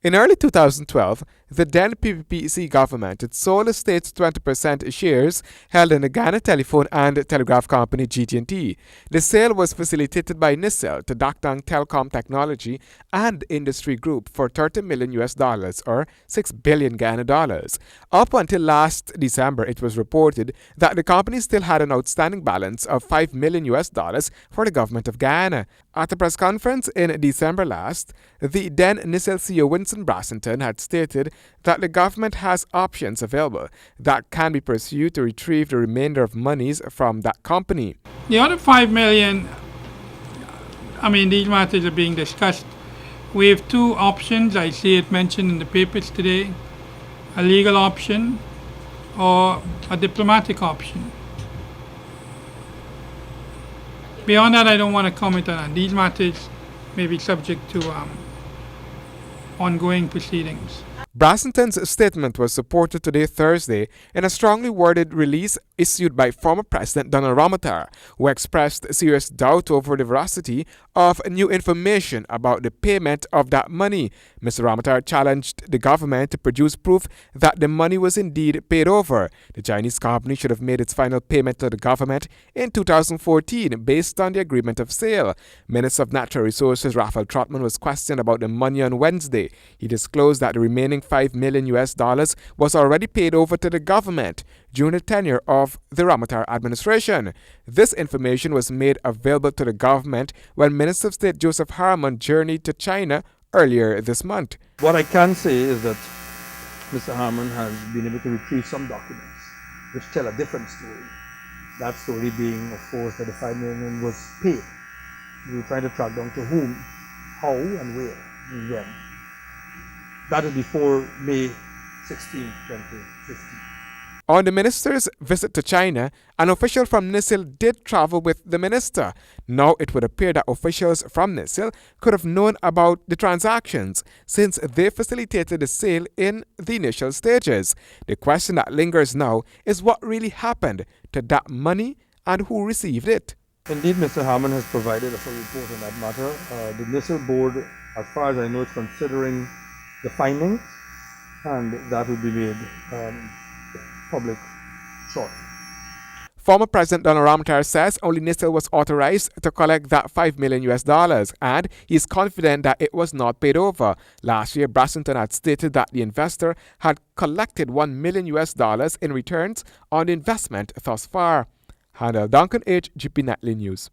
In early 2012, the then PPPC government had sold the state's 20% shares held in the Guyana telephone and telegraph company GT&T. The sale was facilitated by NISL to Dakdang Telecom Technology and Industry Group for $30 million or 6 billion Guyana dollars. Up until last December, it was reported that the company still had an outstanding balance of $5 million for the government of Guyana. At a press conference in December last, the then NISL CEO Winston Brassington had stated that the government has options available that can be pursued to retrieve the remainder of monies from that company. The other 5 million, these matters are being discussed. We have two options. I see it mentioned in the papers today: a legal option or a diplomatic option. Beyond that, I don't want to comment on that. These matters may be subject to ongoing proceedings. Brassington's statement was supported today, Thursday, in a strongly worded release issued by former President Donald Ramotar, who expressed serious doubt over the veracity of new information about the payment of that money. Mr. Ramotar challenged the government to produce proof that the money was indeed paid over. The Chinese company should have made its final payment to the government in 2014 based on the agreement of sale. Minister of Natural Resources Raphael Trotman was questioned about the money on Wednesday. He disclosed that the remaining $5 million was already paid over to the government during the tenure of the Ramotar administration. This information was made available to the government when Minister of State Joseph Harmon journeyed to China earlier this month. What I can say is that Mr. Harmon has been able to retrieve some documents which tell a different story. That story being, of course, that the $5 million was paid. We were trying to track down to whom, how, and where, and when. That is before May 16, 2015. On the minister's visit to China, an official from NISL did travel with the minister. Now it would appear that officials from NISL could have known about the transactions since they facilitated the sale in the initial stages. The question that lingers now is what really happened to that money and who received it. Indeed, Mr. Harmon has provided a full report on that matter. The NISL board, as far as I know, is considering the findings, and that will be made public shortly. Former President Donald Ramotar says only NISL was authorized to collect that $5 million and he is confident that it was not paid over. Last year, Brassington had stated that the investor had collected $1 million in returns on the investment thus far. Handel Duncan, HGP Nightly News.